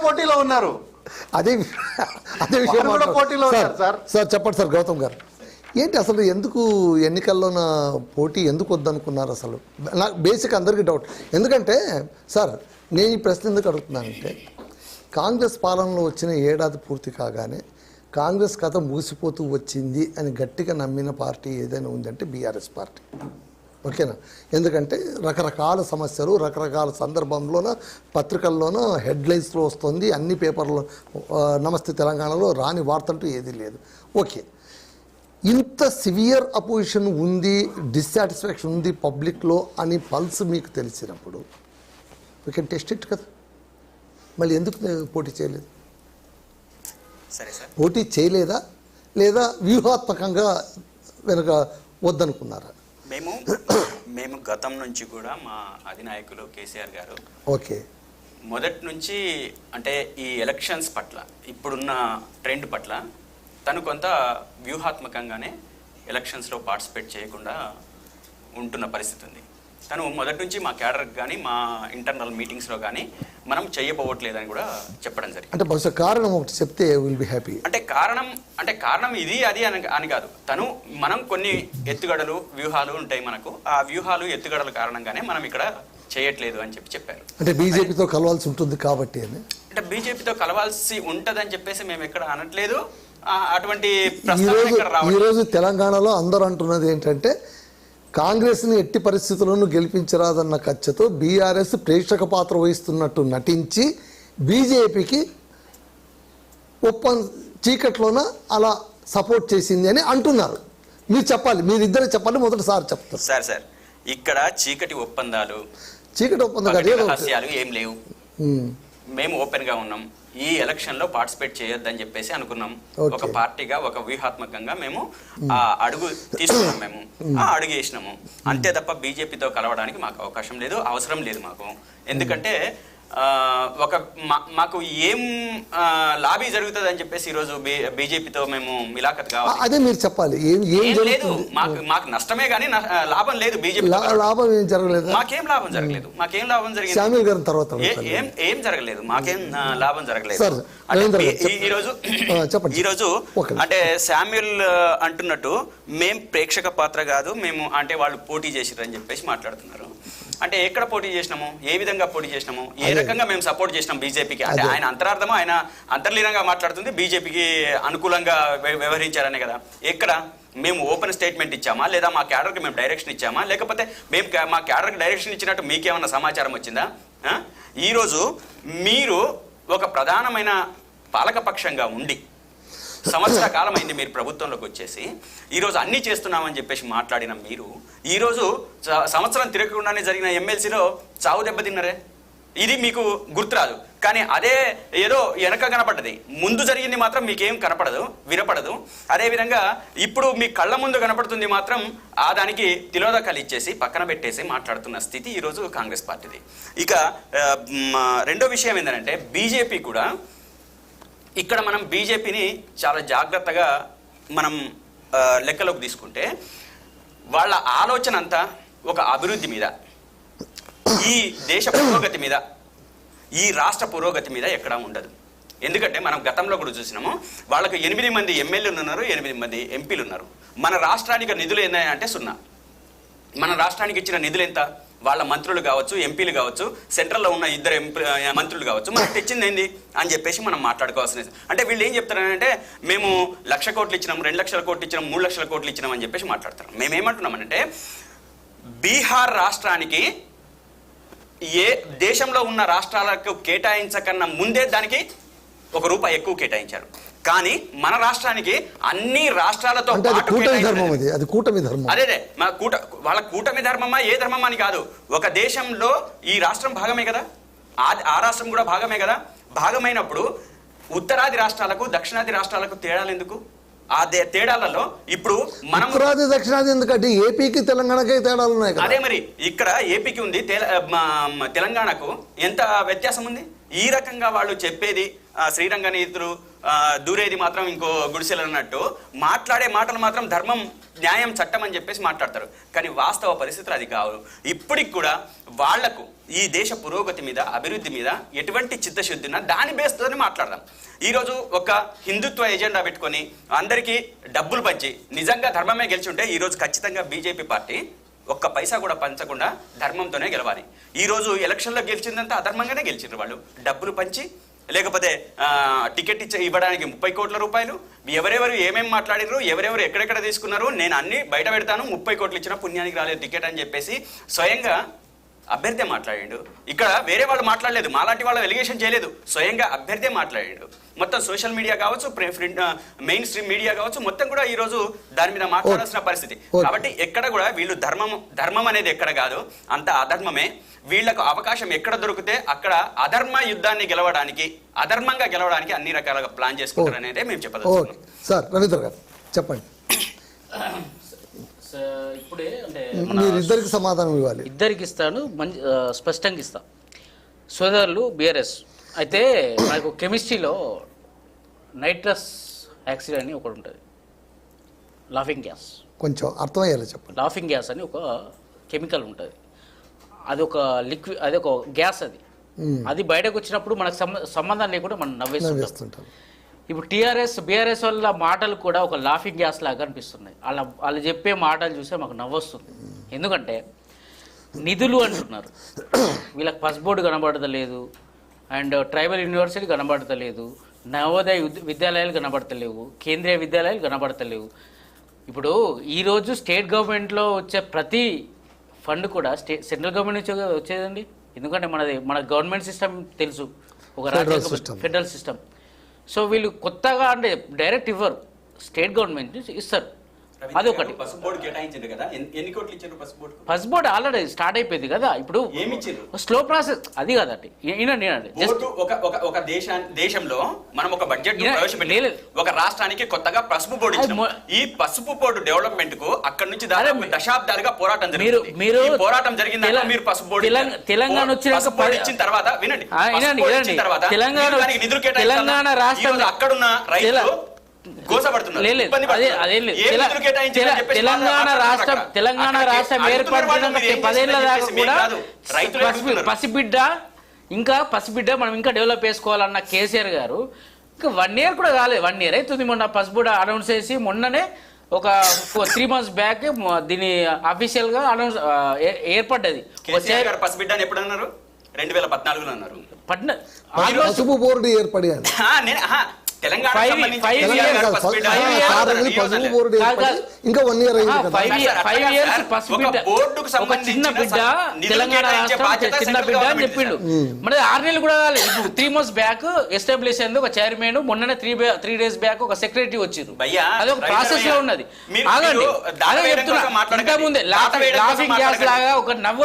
పోటీలో ఉన్నారు. అదే విషయం పోటీలో ఉన్నారు సార్. చెప్పండి సార్ గౌతమ్ గారు, ఏంటి అసలు ఎందుకు ఎన్నికల్లోన పోటీ ఎందుకు వద్దనుకున్నారు? అసలు నాకు బేసిక్ అందరికీ డౌట్. ఎందుకంటే సార్ నేను ఈ ప్రశ్న ఎందుకు అడుగుతున్నానంటే, కాంగ్రెస్ పాలనలో వచ్చిన ఏడాది పూర్తి కాగానే కాంగ్రెస్ కథ ముగిసిపోతూ వచ్చింది అని గట్టిగా నమ్మిన పార్టీ ఏదైనా ఉందంటే బీఆర్ఎస్ పార్టీ. ఓకేనా? ఎందుకంటే రకరకాల సమస్యలు రకరకాల సందర్భంలోన పత్రికల్లోనూ హెడ్లైన్స్లో వస్తుంది, అన్ని పేపర్లో నమస్తే తెలంగాణలో రాని వార్తంటూ ఏదీ లేదు. ఓకే, ఇంత సివియర్ అపోజిషన్ ఉంది, డిస్సాటిస్ఫాక్షన్ ఉంది పబ్లిక్లో అని పల్స్ మీకు తెలిసినప్పుడు వీ కెన్ టెస్ట్ ఇట్ కదా. మళ్ళీ ఎందుకు పోటీ చేయలేదు? సరే సార్, పోటీ చేయలేదా లేదా వ్యూహాత్మకంగా వెనుక వద్దనుకున్నారా? మేము గతం నుంచి కూడా మా అధినాయకులు కేసీఆర్ గారు ఓకే మొదటి నుంచి అంటే ఈ ఎలక్షన్స్ పట్ల ఇప్పుడున్న ట్రెండ్ పట్ల తను కొంత వ్యూహాత్మకంగానే ఎలక్షన్స్లో పార్టిసిపేట్ చేయకుండా ఉంటున్న పరిస్థితి ఉంది. తను మొదటి నుంచి మా క్యాడర్కి కానీ మా ఇంటర్నల్ మీటింగ్స్లో కానీ మనం చేయబోవట్లేదని కూడా చెప్పడం జరిగింది. అంటే బహుశా కారణం ఒకటి చెప్తే విల్ బి హ్యాపీ. అంటే కారణం ఇది అది అని కాదు. మనం కొన్ని ఎత్తుగడలు వ్యూహాలు ఉంటాయి మనకు, ఆ వ్యూహాలు ఎత్తుగడల కారణంగానే మనం ఇక్కడ చేయట్లేదు అని చెప్పారు. అంటే బీజేపీతో కలవాల్సి ఉంటుంది కాబట్టి అని. అంటే బీజేపీతో కలవాల్సి ఉంటుందని చెప్పేసి మేము ఎక్కడ అనట్లేదు. అటువంటి ఈరోజు తెలంగాణలో అందరూ అంటున్నది ఏంటంటే, కాంగ్రెస్ని ఎట్టి పరిస్థితుల్లోనూ గెలిపించరాదన్న కచ్చతో బీఆర్ఎస్ ప్రేక్షక పాత్ర వహిస్తున్నట్టు నటించి బీజేపీకి చీకట్లోన అలా సపోర్ట్ చేసింది అని అంటున్నారు. మీరు చెప్పాలి, మీరిద్దరే చెప్పాలి, మొదటిసారి చెప్తారు. సార్ ఇక్కడ చీకటి ఒప్పందాలు రహస్యాలు ఏం లేవు. మేము ఓపెన్ గా ఉన్నాం. ఈ ఎలక్షన్ లో పార్టిసిపేట్ చేయొద్దని చెప్పేసి అనుకున్నాం. ఒక పార్టీగా ఒక వ్యూహాత్మకంగా మేము ఆ అడుగు తీసుకున్నాం. మేము ఆ అడుగు వేసినాము అంతే తప్ప బీజేపీతో కలవడానికి మాకు అవకాశం లేదు, అవసరం లేదు మాకు. ఎందుకంటే మాకు ఏం లాబీ జరుగుతుంది అని చెప్పేసి ఈరోజు బీజేపీతో మేము మిలాఖత్ కావాలి. అదే మీరు చెప్పాలి. లేదు, మాకు నష్టమే కానీ లాభం లేదు. బీజేపీ లాభం ఏం జరగలేదు, మాకేం లాభం జరగలేదు. మాకేం లాభం జరిగింది? ఏం జరగలేదు, మాకేం లాభం జరగలేదు. ఈరోజు అంటే శామ్యుల్ అంటున్నట్టు మేం ప్రేక్షక పాత్ర కాదు, మేము అంటే వాళ్ళు పోటీ చేసిరని చెప్పేసి మాట్లాడుతున్నారు. అంటే ఎక్కడ పోటీ చేసినాము, ఏ విధంగా పోటీ చేసినాము, ఏ రకంగా మేము సపోర్ట్ చేసినాం బీజేపీకి? అంటే ఆయన అంతరార్థమా, ఆయన అంతర్లీనంగా మాట్లాడుతుంది బీజేపీకి అనుకూలంగా వ్యవహరించారనే కదా. ఎక్కడ మేము ఓపెన్ స్టేట్మెంట్ ఇచ్చామా, లేదా మా క్యాడర్కి మేము డైరెక్షన్ ఇచ్చామా, లేకపోతే మేము మా క్యాడర్కి డైరెక్షన్ ఇచ్చినట్టు మీకేమన్నా సమాచారం వచ్చిందా? ఈరోజు మీరు ఒక ప్రధానమైన పాలకపక్షంగా ఉండి సంవత్సర కాలం అయింది మీరు ప్రభుత్వంలోకి వచ్చేసి, ఈరోజు అన్నీ చేస్తున్నామని చెప్పేసి మాట్లాడిన మీరు ఈరోజు సంవత్సరం తిరగకుండానే జరిగిన ఎమ్మెల్సీలో చావు దెబ్బతిన్నరే. ఇది మీకు గుర్తురాదు, కానీ అదే ఏదో వెనక కనపడ్డది, ముందు జరిగింది మాత్రం మీకేం కనపడదు, వినపడదు. అదేవిధంగా ఇప్పుడు మీ కళ్ళ ముందు కనపడుతుంది మాత్రం ఆ దానికి తిలోదకాలు ఇచ్చేసి పక్కన పెట్టేసి మాట్లాడుతున్న స్థితి ఈరోజు కాంగ్రెస్ పార్టీది. ఇక రెండో విషయం ఏంటంటే, బీజేపీ కూడా ఇక్కడ మనం బీజేపీని చాలా జాగ్రత్తగా మనం లెక్కలోకి తీసుకుంటే వాళ్ళ ఆలోచన అంతా ఒక అభివృద్ధి మీద, ఈ దేశ పురోగతి మీద, ఈ రాష్ట్ర పురోగతి మీద ఎక్కడా ఉండదు. ఎందుకంటే మనం గతంలో కూడా చూసినాము, వాళ్ళకు 8 మంది ఎమ్మెల్యేలు ఉన్నారు, 8 మంది ఎంపీలు ఉన్నారు. మన రాష్ట్రానికి నిధులు ఏంటంటే 0. మన రాష్ట్రానికి ఇచ్చిన నిధులు ఎంత? వాళ్ళ మంత్రులు కావచ్చు, ఎంపీలు కావచ్చు, సెంట్రల్లో ఉన్న 2 మంత్రులు కావచ్చు, మనకు తెచ్చింది ఏంది అని చెప్పేసి మనం మాట్లాడుకోవాల్సిన. అంటే వీళ్ళు ఏం చెప్తారంటే, మేము 1,00,000 కోట్లు ఇచ్చినాం, 2 లక్షల కోట్లు ఇచ్చినాం, 3 లక్షల కోట్లు ఇచ్చినాం అని చెప్పేసి మాట్లాడతారు. మేమేమంటున్నామంటే, బీహార్ రాష్ట్రానికి ఏ దేశంలో ఉన్న రాష్ట్రాలకు కేటాయించకన్నా ముందే దానికి ₹1 ఎక్కువ కేటాయించారు. కానీ మన రాష్ట్రానికి అన్ని రాష్ట్రాలతో అదే వాళ్ళ కూటమి ధర్మమా ఏ ధర్మమా అని కాదు, ఒక దేశంలో ఈ రాష్ట్రం భాగమే కదా, ఆ రాష్ట్రం కూడా భాగమే కదా. భాగమైనప్పుడు ఉత్తరాది రాష్ట్రాలకు దక్షిణాది రాష్ట్రాలకు తేడాలు ఎందుకు? ఆ తేడాలలో ఇప్పుడు మనం ఉత్తరాది దక్షిణాది ఎందుకంటే ఏపీకి తెలంగాణకి తేడాలు ఉన్నాయి కదా. అదే మరి ఇక్కడ ఏపీకి ఉంది, తెలంగాణకు ఎంత వ్యత్యాసం ఉంది? ఈ రకంగా వాళ్ళు చెప్పేది శ్రీరంగ నీతులు దూరేది మాత్రం ఇంకో గుడిసెలు అన్నట్టు మాట్లాడే మాటలు మాత్రం ధర్మం, న్యాయం, చట్టం అని చెప్పేసి మాట్లాడతారు. కానీ వాస్తవ పరిస్థితులు అది కావు. ఇప్పటికి కూడా వాళ్లకు ఈ దేశ పురోగతి మీద, అభివృద్ధి మీద ఎటువంటి చిత్తశుద్ధి ఉన్నా దాని బేస్తోనే మాట్లాడదాం. ఈరోజు ఒక హిందుత్వ ఎజెండా పెట్టుకొని అందరికీ డబ్బులు పంచి నిజంగా ధర్మమే గెలిచుంటే ఈరోజు ఖచ్చితంగా బీజేపీ పార్టీ ఒక్క పైసా కూడా పంచకుండా ధర్మంతోనే గెలవాలి. ఈరోజు ఎలక్షన్లో గెలిచిందంతా అధర్మంగానే గెలిచిండ్రు వాళ్ళు. డబ్బులు పంచి, లేకపోతే టికెట్ ఇవ్వడానికి 30 కోట్ల రూపాయలు, ఎవరెవరు ఏమేమి మాట్లాడినారు, ఎవరెవరు ఎక్కడెక్కడ తీసుకున్నారు, నేను అన్ని బయట పెడతాను, 30 కోట్లు ఇచ్చిన పుణ్యానికి రాలేదు టికెట్ అని చెప్పేసి స్వయంగా అభ్యర్థి మాట్లాడిండు. ఇక్కడ వేరే వాళ్ళు మాట్లాడలేదు, మాలాంటి వాళ్ళు ఎలిగేషన్ చేయలేదు, స్వయంగా అభ్యర్థి మాట్లాడిండు. మొత్తం సోషల్ మీడియా కావచ్చు, మెయిన్ స్ట్రీమ్ మీడియా కావచ్చు, మొత్తం కూడా ఈ రోజు దాని మీద మాట్లాడాల్సిన పరిస్థితి. కాబట్టి ఎక్కడ కూడా వీళ్ళు ధర్మం అనేది ఎక్కడ కాదు, అంత అధర్మమే. వీళ్లకు అవకాశం ఎక్కడ దొరికితే అక్కడ అధర్మ యుద్ధాన్ని గెలవడానికి, అధర్మంగా గెలవడానికి అన్ని రకాలుగా ప్లాన్ చేసుకుంటారు అనేది మేము చెప్పదలుచుకున్నాం. సార్ రవీంద్ర గారు చెప్పండి. ఇప్పుడే అంటే మీరు ఇద్దరికి సమాధానం ఇవ్వాలి. ఇద్దరికి ఇస్తాను, మంచి స్పష్టంగా ఇస్తాను. సోదరులు బీఆర్ఎస్ అయితే మనకు కెమిస్ట్రీలో నైట్రస్ యాక్సిడ్ అని ఒకటి ఉంటుంది, లాఫింగ్ గ్యాస్. కొంచెం అర్థమయ్యేలా చెప్పండి. లాఫింగ్ గ్యాస్ అని ఒక కెమికల్ ఉంటుంది. అది ఒక లిక్విడ్, అది ఒక గ్యాస్. అది బయటకు వచ్చినప్పుడు మనకు సంబంధం లేకుండా మనం నవ్వేస్తుంటాం. ఇప్పుడు బీఆర్ఎస్ వల్ల మాటలు కూడా ఒక లాఫింగ్ గ్యాస్ లాగా అనిపిస్తున్నాయి. వాళ్ళు చెప్పే మాటలు చూస్తే మాకు నవ్వొస్తుంది. ఎందుకంటే నిధులు అంటున్నారు, వీళ్ళకి పస్ బోర్డు కనబడతలేదు, అండ్ ట్రైబల్ యూనివర్సిటీ కనబడతలేదు, నవోదయ విద్యాలయాలు కనబడతలేవు, కేంద్రీయ విద్యాలయాలు కనబడతలేవు. ఇప్పుడు ఈరోజు స్టేట్ గవర్నమెంట్లో వచ్చే ప్రతి ఫండ్ కూడా సెంట్రల్ గవర్నమెంట్ నుంచి వచ్చేదండి. ఎందుకంటే మన గవర్నమెంట్ సిస్టమ్ తెలుసు, ఒక ఫెడరల్ సిస్టమ్. సో వీళ్ళు కొత్తగా అంటే డైరెక్ట్ ఇవ్వరు, స్టేట్ గవర్నమెంట్ నుంచి ఇస్తారు. అదొకటి. పస్ బోర్డు ఆల్రెడీ స్టార్ట్ అయిపోయింది కదా. ఇప్పుడు స్లో ప్రాసెస్ అది కదండి. ఒక దేశంలో మనం ఒక బడ్జెట్ ప్రవేశపెట్టి ఒక రాష్ట్రానికి కొత్తగా పసుపు బోర్డు ఇచ్చాము. ఈ పసుపు బోర్డు డెవలప్మెంట్ కు అక్కడ నుంచి దాదాపు దశాబ్దాలుగా పోరాటం జరిగింది. మీరు పోరాటం జరిగింది. మీరు పసుపు బోర్డు తెలంగాణ ఇచ్చిన తర్వాత వినండి, తెలంగాణ రాష్ట్రంలో అక్కడున్న రైతులు తెలంగాణ రాష్ట్రం ఏర్పడిన 10 ఏళ్ల దాకా కూడా పసిబిడ్డ మనం ఇంకా డెవలప్ చేసుకోవాలన్న కేసీఆర్ గారు ఇంకా 1 year కూడా కాలేదు. 1 year అవుతుంది. మొన్న పసిబిడ్డ అనౌన్స్ చేసి మొన్ననే ఒక 3 months బ్యాక్ దీని అఫీషియల్ గా అనౌన్స్ ఏర్పడ్డది. పసిబిడ్డ ఎప్పుడు అన్నారు? 2014లో అన్నారు. పసుపు బోర్డు ఏర్పడి తెలంగాణ ఇంకా 1 year చిన్న బిడ్డ తెలంగాణ రాష్ట్రం చిన్న బిడ్డ అని చెప్పిండు. మన 6 నెలలు కూడా కాలేదు. ఇప్పుడు 3 months బ్యాక్ ఎస్టాబ్లిష్ అయింది ఒక చైర్మన్. మొన్ననే 3 days బ్యాక్ ఒక సెక్రటరీ వచ్చిండ్రు. అది ఒక ప్రాసెస్ లో ఉన్నది. ఆగండి, అదే చెప్తున్నా. ఇంకా ముందే లాఫింగ్ గ్యాస్ లాగా ఒక నవ్వు